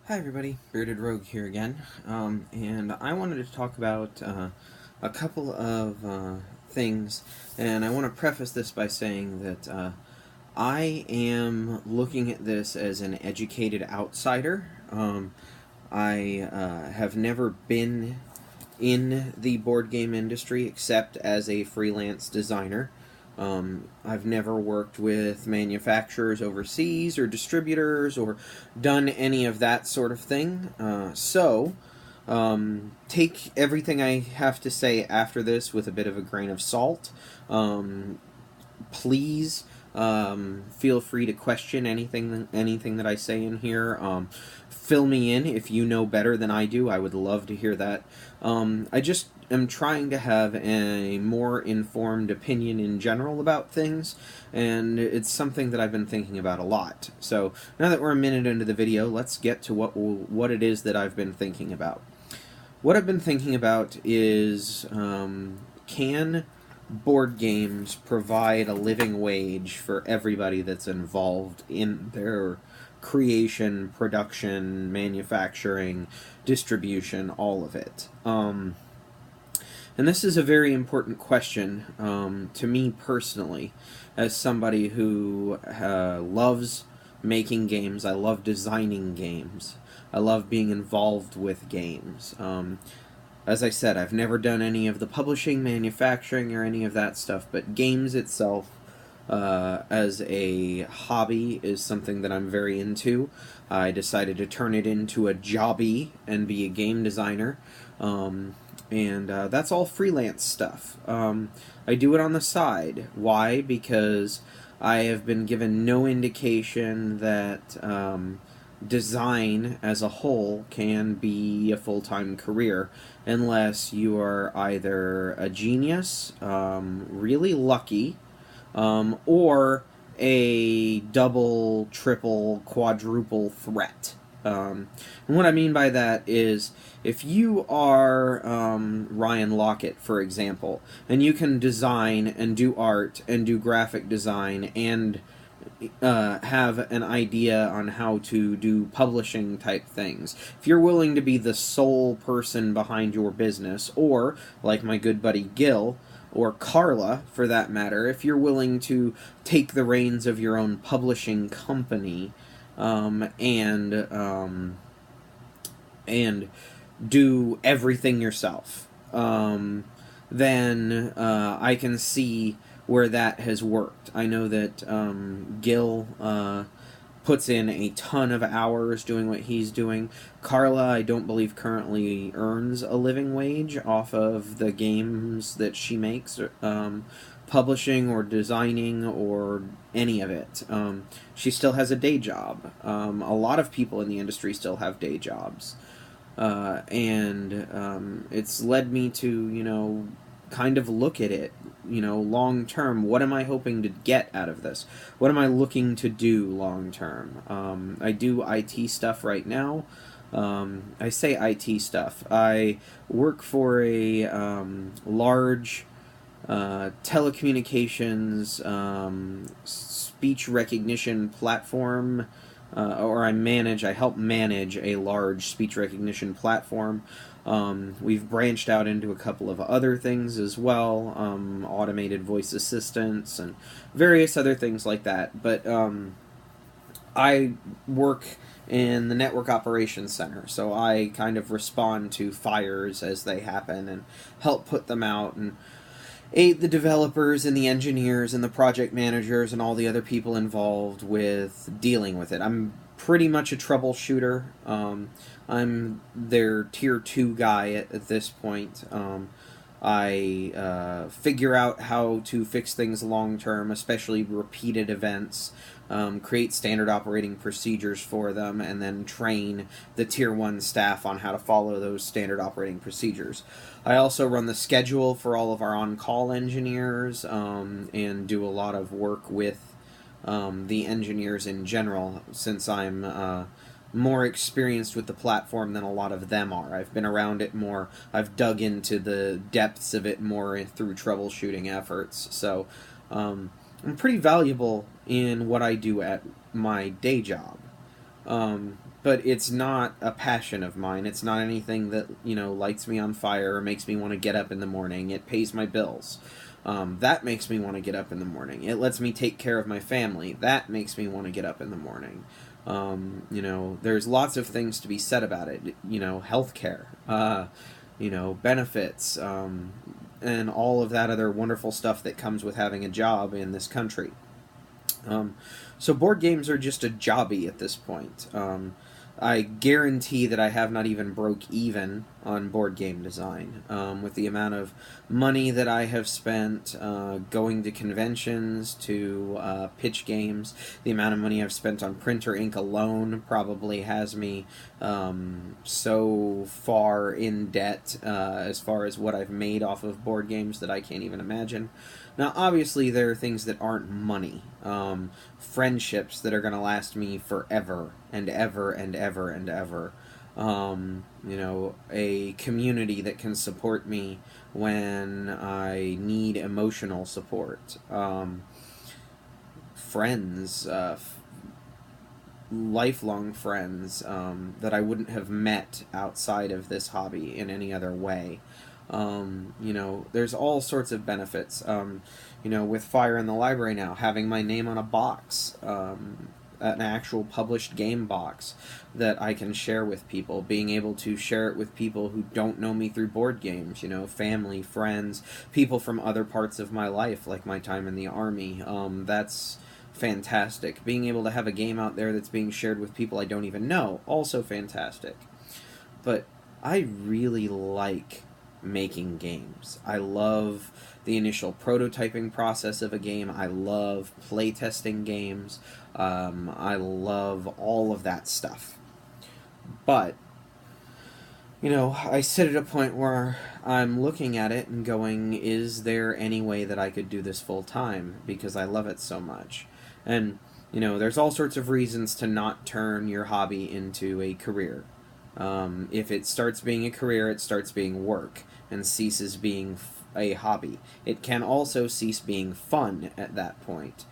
Hi everybody, Bearded Rogue here again, and I wanted to talk about a couple of things, and I want to preface this by saying that I am looking at this as an educated outsider. I have never been in the board game industry except as a freelance designer. I've never worked with manufacturers overseas or distributors or done any of that sort of thing. Take everything I have to say after this with a bit of a grain of salt. Please feel free to question anything that I say in here. Fill me in if you know better than I do. I would love to hear that. I just am trying to have a more informed opinion in general about things, and it's something that I've been thinking about a lot. So now that we're a minute into the video, let's get to what it is that I've been thinking about. What I've been thinking about is, can board games provide a living wage for everybody that's involved in their creation, production, manufacturing, distribution, all of it? And this is a very important question to me personally, as somebody who loves making games. I love designing games. I love being involved with games. As I said, I've never done any of the publishing, manufacturing, or any of that stuff, but games itself, as a hobby, is something that I'm very into. I decided to turn it into a jobby and be a game designer, and that's all freelance stuff. I do it on the side. Why? Because I have been given no indication that design as a whole can be a full-time career unless you are either a genius, really lucky, or a double, triple, quadruple threat. And what I mean by that is, if you are Ryan Lockett, for example, and you can design and do art and do graphic design and have an idea on how to do publishing type things. If you're willing to be the sole person behind your business, or, like my good buddy Gil, or Carla, for that matter, if you're willing to take the reins of your own publishing company, and do everything yourself, then I can see where that has worked. I know that Gil puts in a ton of hours doing what he's doing. Carla, I don't believe, currently earns a living wage off of the games that she makes, publishing or designing or any of it. She still has a day job. A lot of people in the industry still have day jobs. And it's led me to, kind of look at it, long term. What am I hoping to get out of this? What am I looking to do long term? I do IT stuff right now. I say IT stuff. I work for a large telecommunications speech recognition platform, or I help manage a large speech recognition platform. We've branched out into a couple of other things as well, automated voice assistants and various other things like that. But I work in the network operations center, so I kind of respond to fires as they happen and help put them out and aid the developers and the engineers and the project managers and all the other people involved with dealing with it. I'm pretty much a troubleshooter. I'm their tier 2 guy at this point. I figure out how to fix things long term, especially repeated events, create standard operating procedures for them, and then train the tier 1 staff on how to follow those standard operating procedures. I also run the schedule for all of our on-call engineers, and do a lot of work with the engineers in general, since I'm more experienced with the platform than a lot of them are. I've been around it more. I've dug into the depths of it more through troubleshooting efforts. So I'm pretty valuable in what I do at my day job. But it's not a passion of mine. It's not anything that, lights me on fire or makes me want to get up in the morning. It pays my bills. That makes me want to get up in the morning. It lets me take care of my family. That makes me want to get up in the morning. There's lots of things to be said about it. Healthcare, benefits, and all of that other wonderful stuff that comes with having a job in this country. So board games are just a jobby at this point. I guarantee that I have not even broke even on board game design. With the amount of money that I have spent going to conventions to pitch games, the amount of money I've spent on printer ink alone probably has me so far in debt as far as what I've made off of board games that I can't even imagine. Now, obviously, there are things that aren't money. Friendships that are going to last me forever and ever and ever and ever. A community that can support me when I need emotional support. Friends, lifelong friends that I wouldn't have met outside of this hobby in any other way. There's all sorts of benefits. With Fire in the Library now, having my name on a box, an actual published game box that I can share with people, being able to share it with people who don't know me through board games, family, friends, people from other parts of my life, like my time in the Army. That's fantastic. Being able to have a game out there that's being shared with people I don't even know, also fantastic. But I really like making games. I love the initial prototyping process of a game. I love playtesting games. I love all of that stuff. But, I sit at a point where I'm looking at it and going, is there any way that I could do this full time? Because I love it so much. And, there's all sorts of reasons to not turn your hobby into a career. If it starts being a career, it starts being work and ceases being a hobby. It can also cease being fun at that point.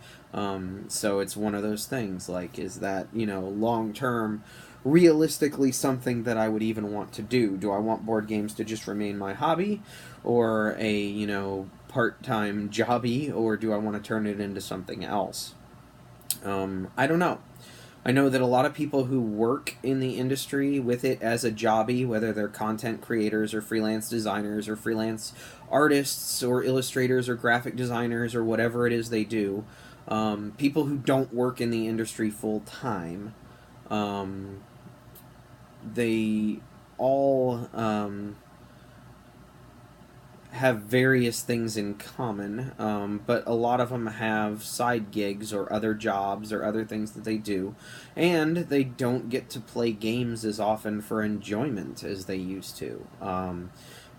So it's one of those things, like, is that, long-term, realistically something that I would even want to do? Do I want board games to just remain my hobby, or a, part-time jobby, or do I want to turn it into something else? I don't know. I know that a lot of people who work in the industry with it as a jobby, whether they're content creators or freelance designers or freelance artists or illustrators or graphic designers or whatever it is they do, people who don't work in the industry full time, they all have various things in common, but a lot of them have side gigs or other jobs or other things that they do, and they don't get to play games as often for enjoyment as they used to.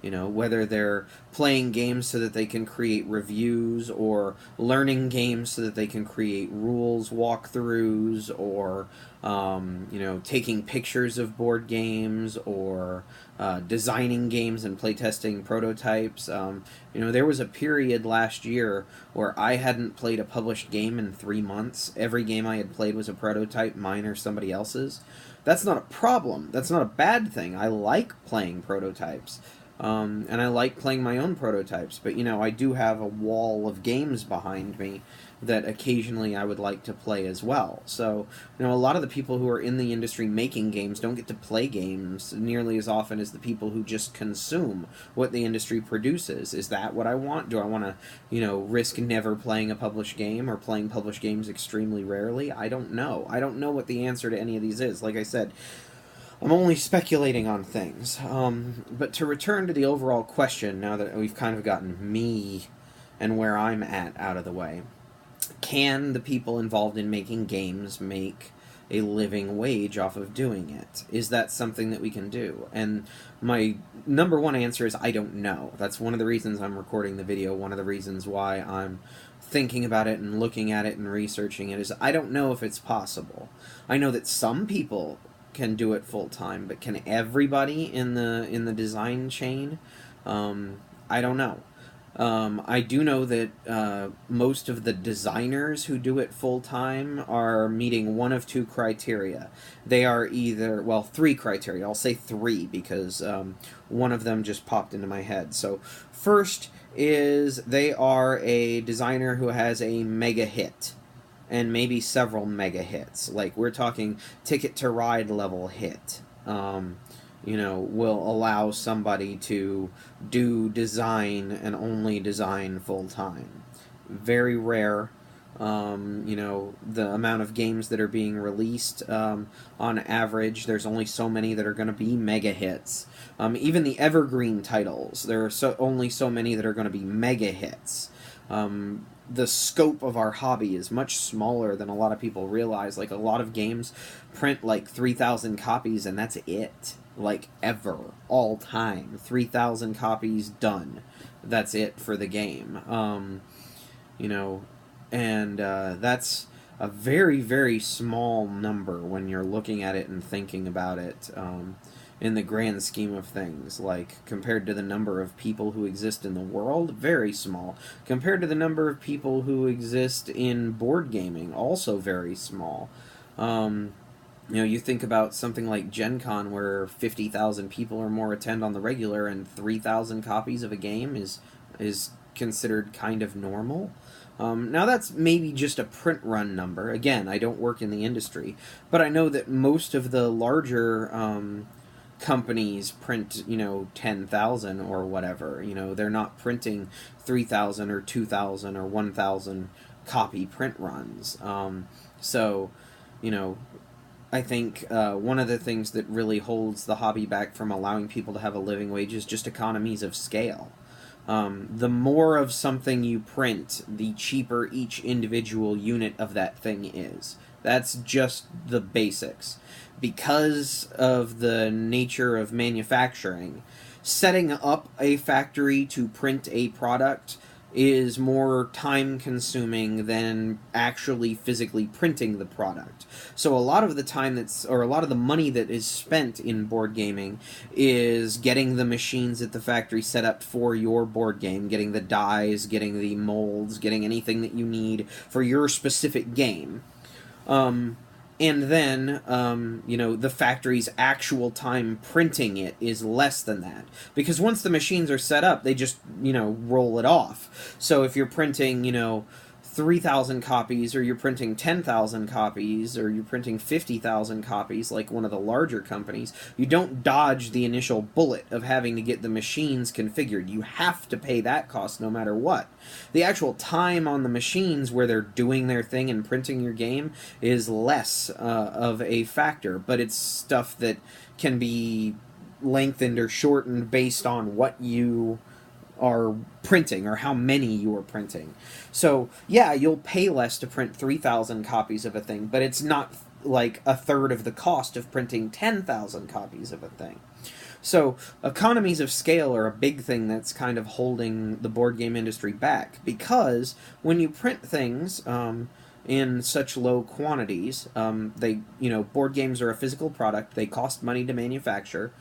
Whether they're playing games so that they can create reviews, or learning games so that they can create rules walkthroughs, or taking pictures of board games, or designing games and playtesting prototypes. There was a period last year where I hadn't played a published game in 3 months. Every game I had played was a prototype, mine or somebody else's. That's not a problem. That's not a bad thing. I like playing prototypes. And I like playing my own prototypes, but I do have a wall of games behind me that occasionally I would like to play as well. So, a lot of the people who are in the industry making games don't get to play games nearly as often as the people who just consume what the industry produces. Is that what I want? Do I want to, risk never playing a published game, or playing published games extremely rarely? I don't know. I don't know what the answer to any of these is. Like I said, I'm only speculating on things. But to return to the overall question, now that we've kind of gotten me and where I'm at out of the way, can the people involved in making games make a living wage off of doing it? Is that something that we can do? And my number one answer is I don't know. That's one of the reasons I'm recording the video, one of the reasons why I'm thinking about it and looking at it and researching it, is I don't know if it's possible. I know that some people can do it full time, but can everybody in the design chain? I don't know. I do know that most of the designers who do it full time are meeting one of two criteria. They are either, well, three criteria. I'll say three because one of them just popped into my head. So, first is they are a designer who has a mega hit and maybe several mega hits. Like, we're talking Ticket to Ride level hit. Will allow somebody to do design and only design full time. Very rare. The amount of games that are being released, on average, there's only so many that are going to be mega hits. Even the evergreen titles, there are only so many that are going to be mega hits. The scope of our hobby is much smaller than a lot of people realize. Like, a lot of games print like 3,000 copies and that's it. Like, ever. All time. 3,000 copies done. That's it for the game. That's a very, very small number when you're looking at it and thinking about it, in the grand scheme of things. Like, compared to the number of people who exist in the world, very small. Compared to the number of people who exist in board gaming, also very small. You think about something like Gen Con, where 50,000 people or more attend on the regular, and 3,000 copies of a game is considered kind of normal. Now, that's maybe just a print run number. Again, I don't work in the industry, but I know that most of the larger companies print, 10,000 or whatever. They're not printing 3,000 or 2,000 or 1,000 copy print runs. I think one of the things that really holds the hobby back from allowing people to have a living wage is just economies of scale. The more of something you print, the cheaper each individual unit of that thing is. That's just the basics. Because of the nature of manufacturing, setting up a factory to print a product is more time consuming than actually physically printing the product. So a lot of the time or a lot of the money that is spent in board gaming is getting the machines at the factory set up for your board game, getting the dies, getting the molds, getting anything that you need for your specific game. And then, the factory's actual time printing it is less than that. Because once the machines are set up, they just, roll it off. So if you're printing, 3,000 copies, or you're printing 10,000 copies, or you're printing 50,000 copies, like one of the larger companies, you don't dodge the initial bullet of having to get the machines configured. You have to pay that cost no matter what. The actual time on the machines where they're doing their thing and printing your game is less of a factor, but it's stuff that can be lengthened or shortened based on what you are printing or how many you are printing. So, yeah, you'll pay less to print 3,000 copies of a thing, but it's not like a third of the cost of printing 10,000 copies of a thing. So, economies of scale are a big thing that's kind of holding the board game industry back, because when you print things in such low quantities, board games are a physical product, they cost money to manufacture.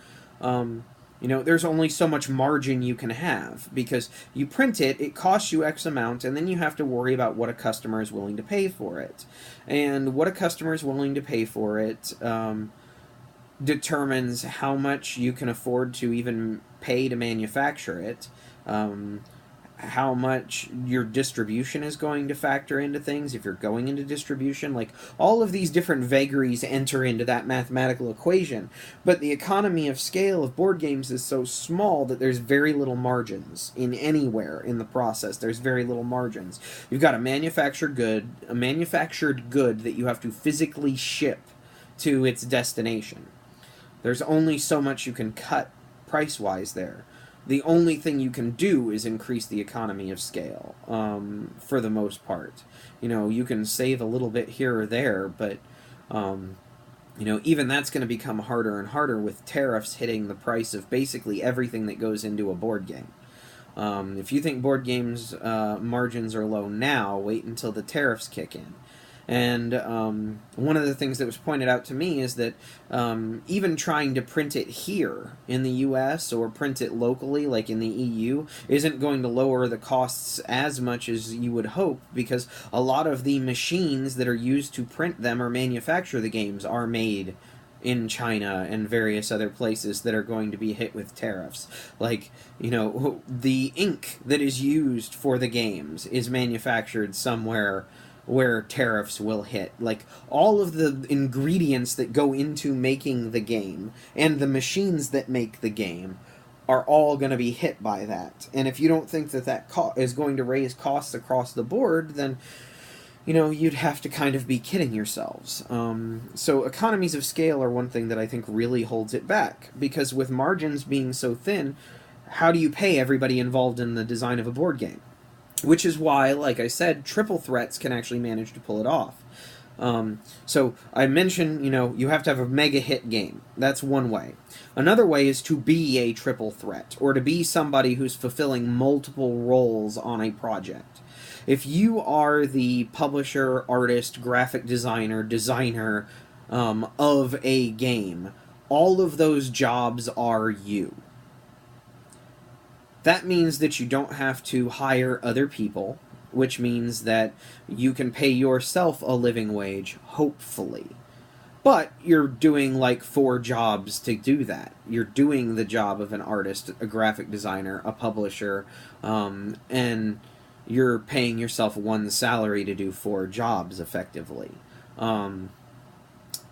There's only so much margin you can have, because you print it, it costs you X amount, and then you have to worry about what a customer is willing to pay for it. And what a customer is willing to pay for it determines how much you can afford to even pay to manufacture it, how much your distribution is going to factor into things, if you're going into distribution. Like, all of these different vagaries enter into that mathematical equation. But the economy of scale of board games is so small that there's very little margins in anywhere in the process. There's very little margins. You've got a manufactured good that you have to physically ship to its destination. There's only so much you can cut price-wise there. The only thing you can do is increase the economy of scale, for the most part. You can save a little bit here or there, but, even that's going to become harder and harder with tariffs hitting the price of basically everything that goes into a board game. If you think board games' margins are low now, wait until the tariffs kick in. And one of the things that was pointed out to me is that even trying to print it here in the US or print it locally, like in the EU, isn't going to lower the costs as much as you would hope, because a lot of the machines that are used to print them or manufacture the games are made in China and various other places that are going to be hit with tariffs. Like, you know, the ink that is used for the games is manufactured somewhere where tariffs will hit. Like, all of the ingredients that go into making the game and the machines that make the game are all going to be hit by that. And if you don't think that that is going to raise costs across the board, then, you know, you'd have to kind of be kidding yourselves. So economies of scale are one thing that I think really holds it back, because with margins being so thin, how do you pay everybody involved in the design of a board game? Which is why, like I said, triple threats can actually manage to pull it off. So I mentioned, you know, you have to have a mega hit game. That's one way. Another way is to be a triple threat, or to be somebody who's fulfilling multiple roles on a project. If you are the publisher, artist, graphic designer of a game, all of those jobs are you. That means that you don't have to hire other people, which means that you can pay yourself a living wage, hopefully. But you're doing like 4 jobs to do that. You're doing the job of an artist, a graphic designer, a publisher, and you're paying yourself 1 salary to do 4 jobs, effectively.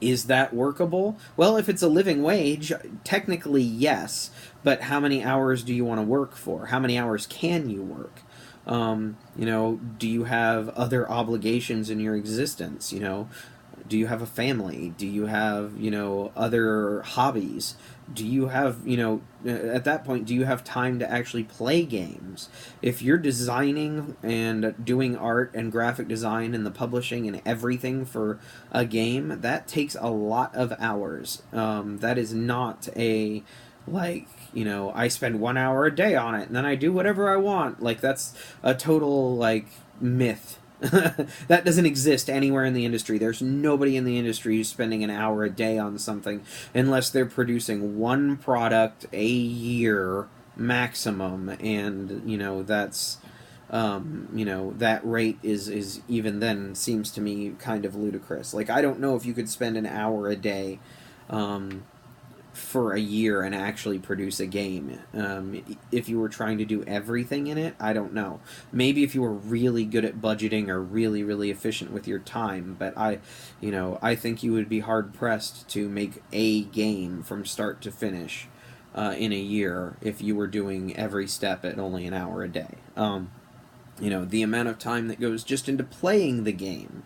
Is that workable? Well, if it's a living wage, technically yes, but how many hours do you want to work for? How many hours can you work? You know, do you have other obligations in your existence? You know, do you have a family? Do you have, you know, other hobbies? Do you have, you know, at that point, do you have time to actually play games? If you're designing and doing art and graphic design and the publishing and everything for a game, that takes a lot of hours. That is not a, like, you know, I spend 1 hour a day on it and then I do whatever I want. Like, that's a total, like, myth. That doesn't exist anywhere in the industry. There's nobody in the industry who's spending an hour a day on something unless they're producing 1 product a year maximum, and, you know, that's, you know, that rate is even then seems to me kind of ludicrous. Like, I don't know if you could spend an hour a day for a year and actually produce a game. If you were trying to do everything in it, I don't know. Maybe if you were really good at budgeting or really, really efficient with your time, but I think you would be hard-pressed to make a game from start to finish in a year if you were doing every step at only an hour a day. You know, the amount of time that goes just into playing the game.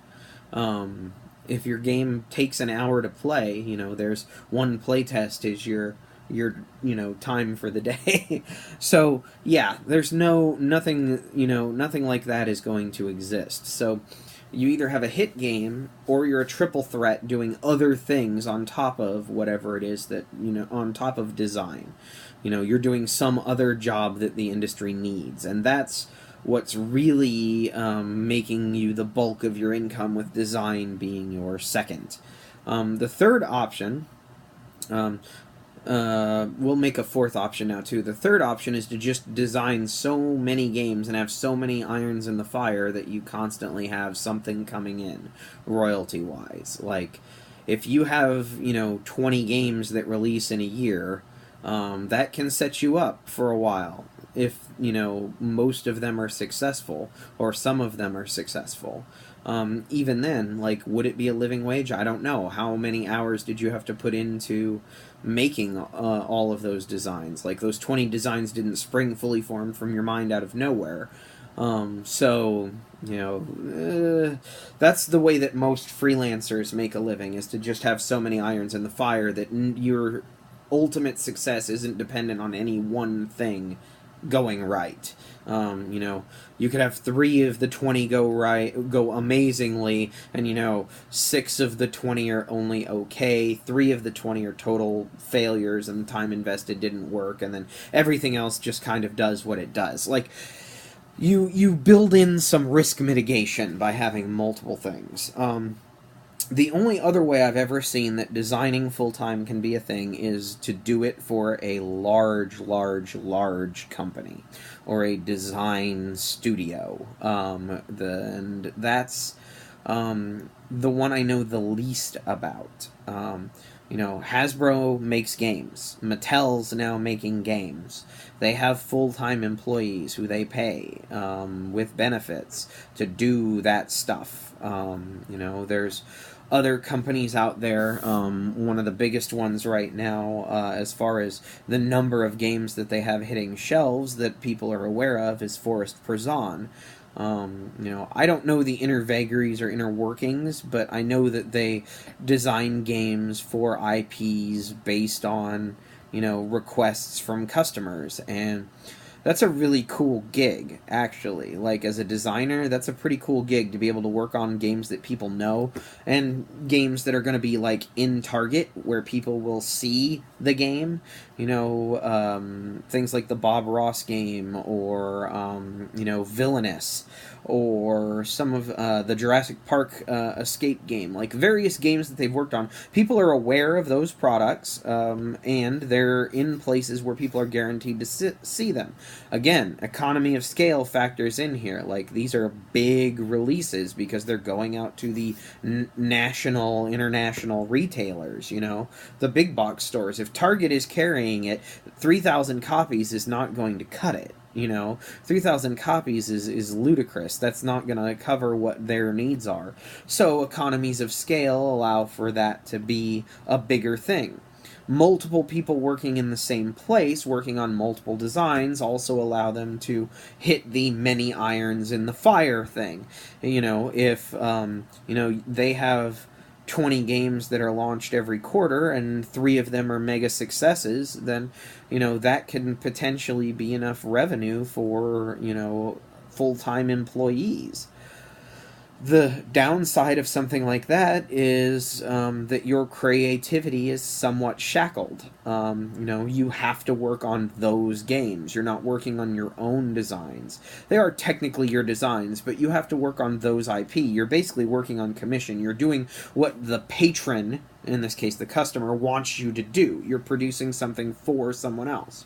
If your game takes an hour to play, you know, there's 1 playtest is your you know, time for the day. So yeah, there's nothing like that is going to exist. So you either have a hit game or you're a triple threat doing other things on top of whatever it is that, you know, on top of design. You know, you're doing some other job that the industry needs, and that's what's really making you the bulk of your income, with design being your second. The third option, we'll make a 4th option now too. The third option is to just design so many games and have so many irons in the fire that you constantly have something coming in, royalty-wise. Like, if you have, you know, 20 games that release in a year, that can set you up for a while. If, you know, most of them are successful, or some of them are successful. Even then, like, would it be a living wage? I don't know. How many hours did you have to put into making all of those designs? Like, those 20 designs didn't spring fully formed from your mind out of nowhere. So, you know, that's the way that most freelancers make a living, is to just have so many irons in the fire that your ultimate success isn't dependent on any one thing going right. You know, you could have 3 of the 20 go amazingly, and, you know, 6 of the 20 are only okay, 3 of the 20 are total failures and the time invested didn't work, and then everything else just kind of does what it does. Like, you build in some risk mitigation by having multiple things. The only other way I've ever seen that designing full time can be a thing is to do it for a large company or a design studio. And that's the one I know the least about. Hasbro makes games. Mattel's now making games. They have full-time employees who they pay with benefits to do that stuff. There's other companies out there. One of the biggest ones right now, as far as the number of games that they have hitting shelves that people are aware of, is Forest Prison. I don't know the inner vagaries or inner workings, but I know that they design games for IPs based on, requests from customers. And that's a really cool gig, actually. Like, as a designer, that's a pretty cool gig to be able to work on games that people know and games that are going to be, like, in Target, where people will see the game. Things like the Bob Ross game or, Villainous or some of the Jurassic Park escape game. Like, various games that they've worked on. People are aware of those products, and they're in places where people are guaranteed to see them. Again, economy of scale factors in here. Like, these are big releases because they're going out to the national, international retailers, the big box stores. If Target is carrying it, 3,000 copies is not going to cut it. 3,000 copies is ludicrous. That's not going to cover what their needs are. So economies of scale allow for that to be a bigger thing. Multiple people working in the same place, working on multiple designs, also allow them to hit the many irons in the fire thing. If they have 20 games that are launched every quarter and 3 of them are mega successes, then that can potentially be enough revenue for full-time employees. The downside of something like that is that your creativity is somewhat shackled. You have to work on those games. You're not working on your own designs. They are technically your designs, but you have to work on those IP. You're basically working on commission. You're doing what the patron, in this case the customer, wants you to do. You're producing something for someone else.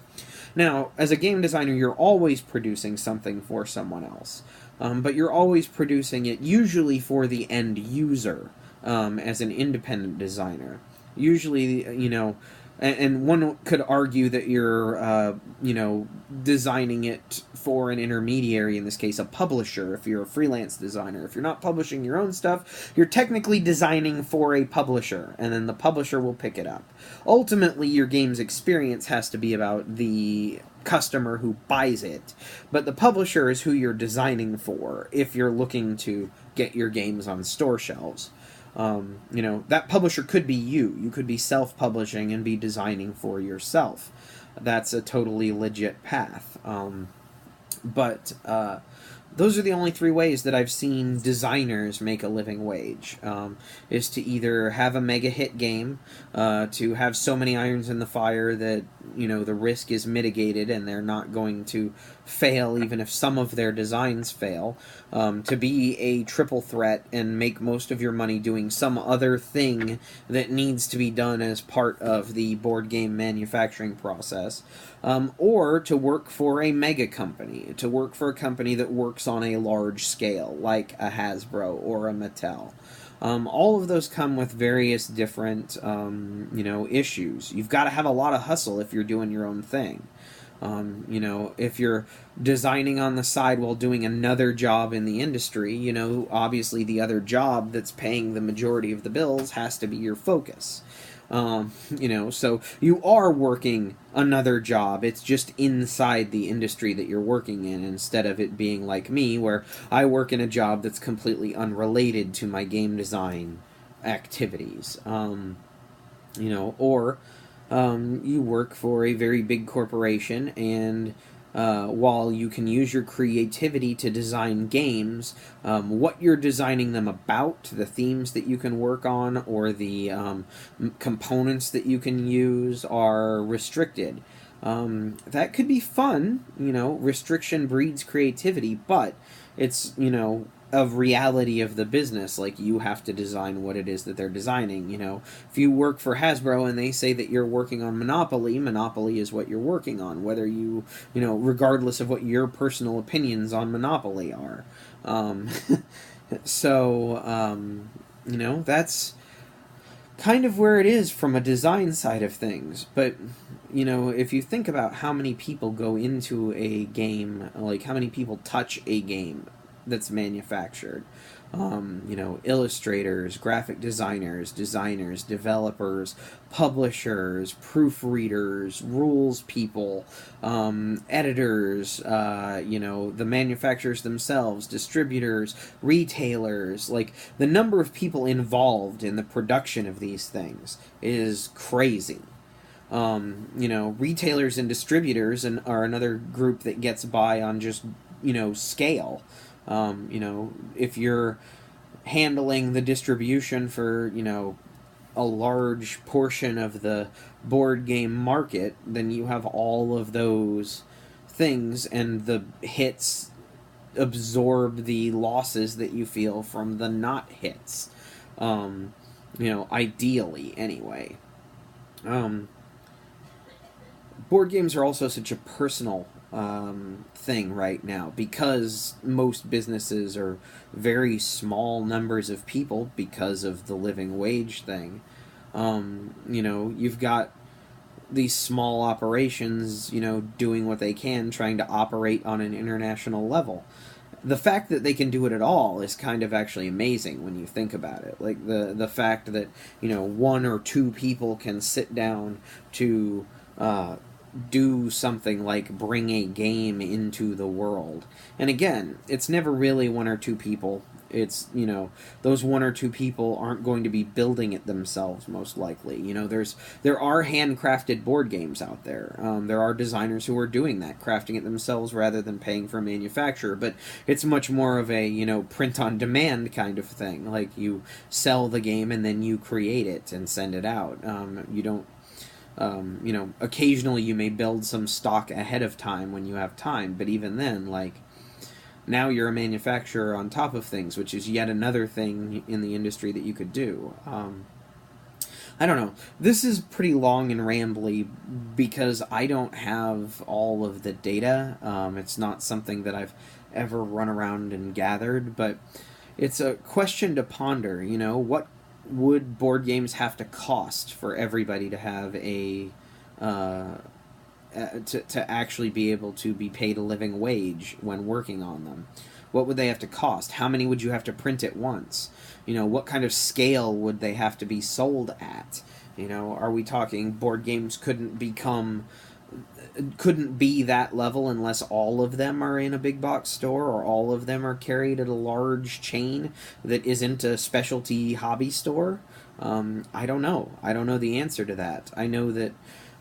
Now, as a game designer, you're always producing something for someone else. But you're always producing it usually for the end user as an independent designer. Usually, and one could argue that you're, designing it for an intermediary, in this case a publisher, if you're a freelance designer. If you're not publishing your own stuff, you're technically designing for a publisher, and then the publisher will pick it up. Ultimately, your game's experience has to be about the customer who buys it, but the publisher is who you're designing for if you're looking to get your games on store shelves. That publisher could be you. You could be self-publishing and be designing for yourself. That's a totally legit path. But those are the only 3 ways that I've seen designers make a living wage. Is to either have a mega hit game, to have so many irons in the fire that, the risk is mitigated and they're not going to fail even if some of their designs fail, to be a triple threat and make most of your money doing some other thing that needs to be done as part of the board game manufacturing process, or to work for a mega company, to work for a company that works on a large scale, like a Hasbro or a Mattel. All of those come with various different, issues. You've got to have a lot of hustle if you're doing your own thing. If you're designing on the side while doing another job in the industry, obviously the other job that's paying the majority of the bills has to be your focus. So you are working another job. It's just inside the industry that you're working in, instead of it being like me, where I work in a job that's completely unrelated to my game design activities. Or you work for a very big corporation, and while you can use your creativity to design games, what you're designing them about, the themes that you can work on, or the components that you can use are restricted. That could be fun. Restriction breeds creativity, but it's, a reality of the business. Like, you have to design what it is that they're designing. If you work for Hasbro and they say that you're working on Monopoly is what you're working on, whether regardless of what your personal opinions on Monopoly are. Um, that's kind of where it is from a design side of things. But if you think about how many people go into a game, like how many people touch a game that's manufactured, illustrators, graphic designers, developers, publishers, proofreaders, rules people, editors, the manufacturers themselves, distributors, retailers. Like, the number of people involved in the production of these things is crazy. Retailers and distributors are another group that gets by on just, scale. If you're handling the distribution for, a large portion of the board game market, then you have all of those things, and the hits absorb the losses that you feel from the not hits. Ideally, anyway. Board games are also such a personal thing right now, because most businesses are very small numbers of people because of the living wage thing. You've got these small operations, doing what they can, trying to operate on an international level. The fact that they can do it at all is kind of actually amazing when you think about it. Like, the fact that, one or two people can sit down to do something like bring a game into the world. And again, it's never really one or two people. It's, those one or two people aren't going to be building it themselves, most likely. There are handcrafted board games out there. There are designers who are doing that, crafting it themselves rather than paying for a manufacturer. But it's much more of a, print-on-demand kind of thing. Like, you sell the game and then you create it and send it out. You don't occasionally you may build some stock ahead of time when you have time, but even then, like, now you're a manufacturer on top of things, which is yet another thing in the industry that you could do. I don't know. This is pretty long and rambly because I don't have all of the data. It's not something that I've ever run around and gathered, but it's a question to ponder. What would board games have to cost for everybody to have to actually be able to be paid a living wage when working on them? What would they have to cost? How many would you have to print at once? What kind of scale would they have to be sold at? Are we talking board games couldn't be that level unless all of them are in a big box store, or all of them are carried at a large chain that isn't a specialty hobby store? I don't know. I don't know the answer to that. I know that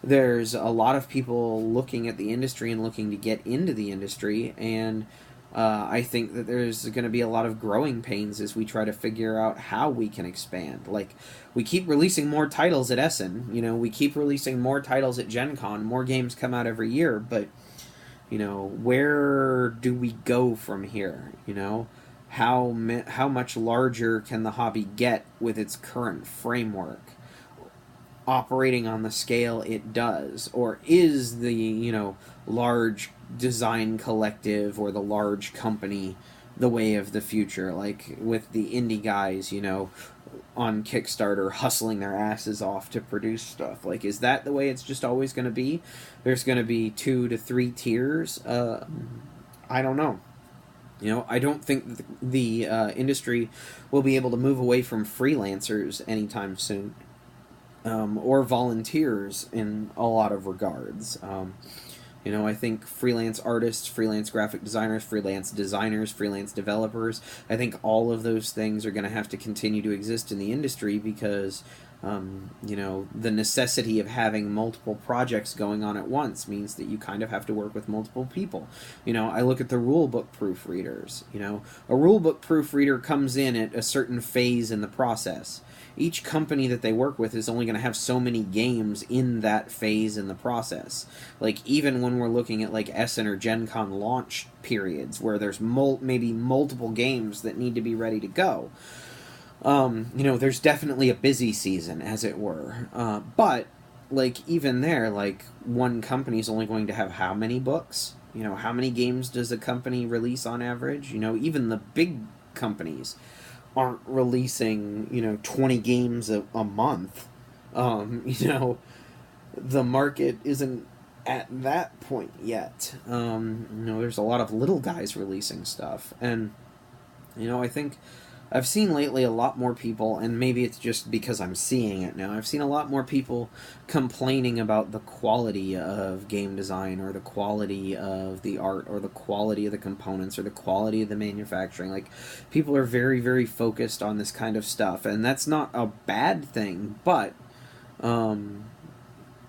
there's a lot of people looking at the industry and looking to get into the industry, and I think that there's going to be a lot of growing pains as we try to figure out how we can expand. Like, we keep releasing more titles at Essen, we keep releasing more titles at Gen Con, more games come out every year, but, where do we go from here? How much larger can the hobby get with its current framework, operating on the scale it does? Or is the, large design collective or the large company the way of the future, like with the indie guys, on Kickstarter hustling their asses off to produce stuff? Like, is that the way it's just always going to be? There's going to be 2 to 3 tiers? I don't know. I don't think that the industry will be able to move away from freelancers anytime soon, or volunteers in a lot of regards. I think freelance artists, freelance graphic designers, freelance developers, I think all of those things are going to have to continue to exist in the industry because, the necessity of having multiple projects going on at once means that you kind of have to work with multiple people. I look at the rulebook proofreaders. A rulebook proofreader comes in at a certain phase in the process. each company that they work with is only going to have so many games in that phase in the process. Like, even when we're looking at like Essen or Gen Con launch periods where there's maybe multiple games that need to be ready to go, you know, there's definitely a busy season, as it were. But like, even there, like, one company is only going to have how many books? You know, how many games does a company release on average? You know, even the big companies aren't releasing, you know, 20 games a month. You know, the market isn't at that point yet. You know, there's a lot of little guys releasing stuff. And, you know, I think I've seen lately a lot more people, and maybe it's just because I'm seeing it now, I've seen a lot more people complaining about the quality of game design, or the quality of the art, or the quality of the components, or the quality of the manufacturing. Like, people are very, very focused on this kind of stuff, and that's not a bad thing, but, you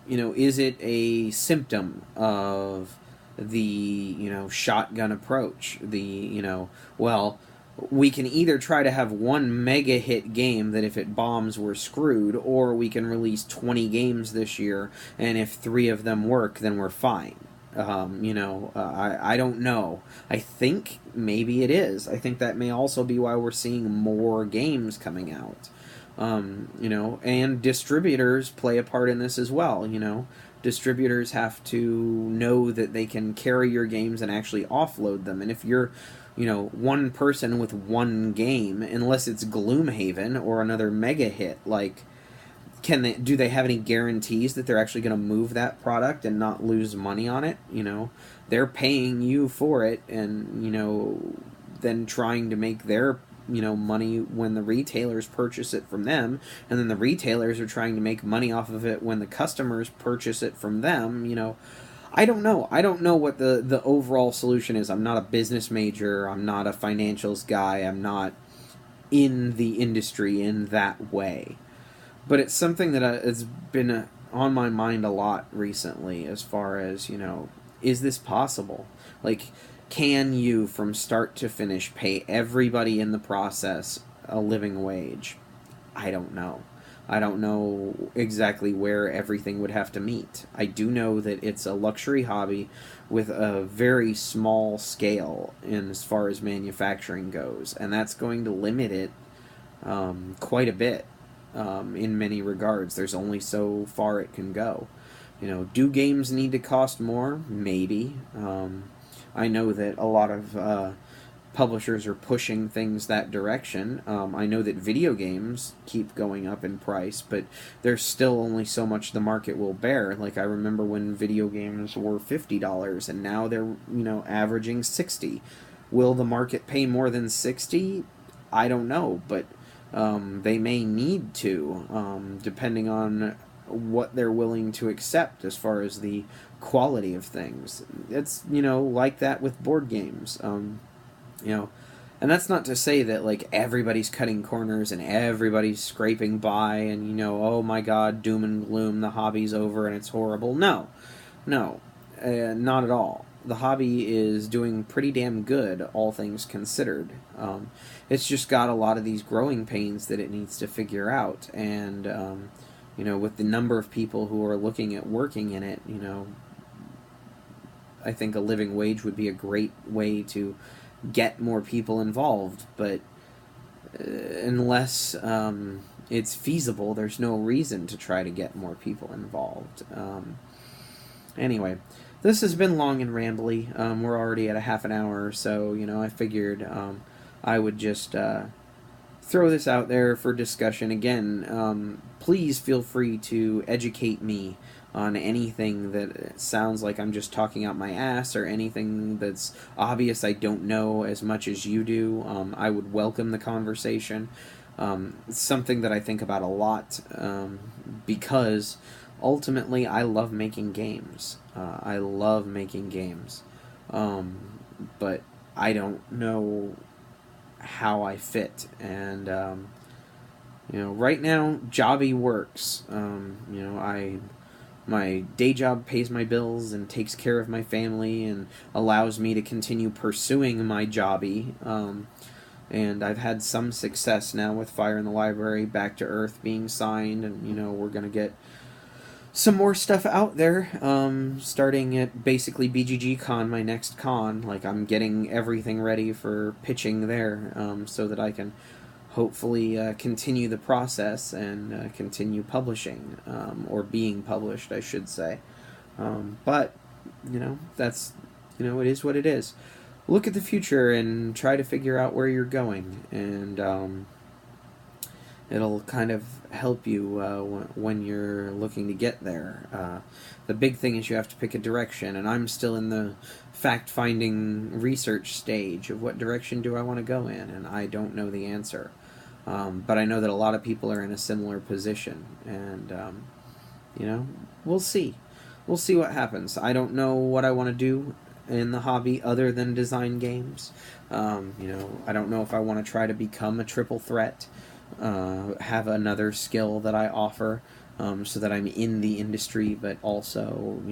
know, is it a symptom of the, you know, shotgun approach? The, you know, well, we can either try to have one mega hit game that if it bombs we're screwed, or we can release 20 games this year, and if 3 of them work, then we're fine. You know, I don't know. I think maybe it is. I think that may also be why we're seeing more games coming out. You know, and distributors play a part in this as well. You know, distributors have to know that they can carry your games and actually offload them. And if you're, you know, one person with one game, unless it's Gloomhaven or another mega hit, like, do they have any guarantees that they're actually going to move that product and not lose money on it? You know, they're paying you for it, and, you know, then trying to make their, you know, money when the retailers purchase it from them, and then the retailers are trying to make money off of it when the customers purchase it from them. You know, I don't know. I don't know what the overall solution is. I'm not a business major. I'm not a financials guy. I'm not in the industry in that way. But it's something that has been on my mind a lot recently, as far as, you know, is this possible? Like, can you, from start to finish, pay everybody in the process a living wage? I don't know. I don't know exactly where everything would have to meet. I do know that it's a luxury hobby with a very small scale in as far as manufacturing goes, and that's going to limit it quite a bit in many regards. There's only so far it can go. You know, do games need to cost more? Maybe. I know that a lot of publishers are pushing things that direction. I know that video games keep going up in price, but there's still only so much the market will bear. Like, I remember when video games were $50, and now they're, you know, averaging $60. Will the market pay more than $60? I don't know, but they may need to, depending on what they're willing to accept as far as the quality of things. It's, you know, like that with board games. You know, and that's not to say that, like, everybody's cutting corners and everybody's scraping by and, you know, oh my god, doom and gloom, the hobby's over and it's horrible. No, not at all. The hobby is doing pretty damn good, all things considered. It's just got a lot of these growing pains that it needs to figure out, and, you know, with the number of people who are looking at working in it, you know, I think a living wage would be a great way to get more people involved, but unless it's feasible, there's no reason to try to get more people involved. Anyway, this has been long and rambly. We're already at a half an hour or so. You know, I figured I would just throw this out there for discussion. Again, please feel free to educate me on anything that sounds like I'm just talking out my ass, or anything that's obvious I don't know as much as you do. I would welcome the conversation. It's something that I think about a lot, because ultimately I love making games. I love making games. But I don't know how I fit, and you know, right now jobby works. You know, my day job pays my bills and takes care of my family and allows me to continue pursuing my jobby. and I've had some success now with Fire in the Library, Back to Earth being signed, and we're gonna get some more stuff out there, starting at basically BGG Con, my next con. Like, I'm getting everything ready for pitching there, so that I can hopefully continue the process and continue publishing, or being published, I should say. But, that's, it is what it is. Look at the future and try to figure out where you're going, and it'll kind of help you when you're looking to get there. The big thing is you have to pick a direction, and I'm still in the fact-finding research stage of what direction do I want to go in, and I don't know the answer. But I know that a lot of people are in a similar position, and, we'll see. We'll see what happens. I don't know what I want to do in the hobby other than design games. I don't know if I want to try to become a triple threat, have another skill that I offer, so that I'm in the industry but also,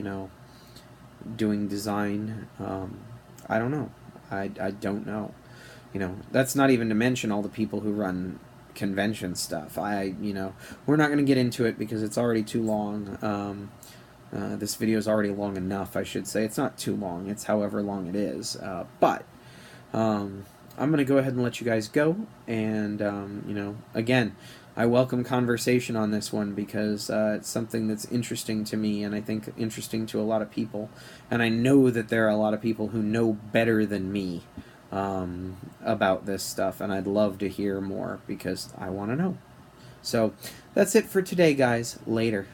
doing design. I don't know. I don't know. That's not even to mention all the people who run convention stuff. We're not going to get into it because it's already too long. This video is already long enough, I should say. It's not too long. It's however long it is. But I'm going to go ahead and let you guys go. And, again, I welcome conversation on this one because it's something that's interesting to me and I think interesting to a lot of people. And I know that there are a lot of people who know better than me about this stuff. And I'd love to hear more because I want to know. So that's it for today, guys. Later.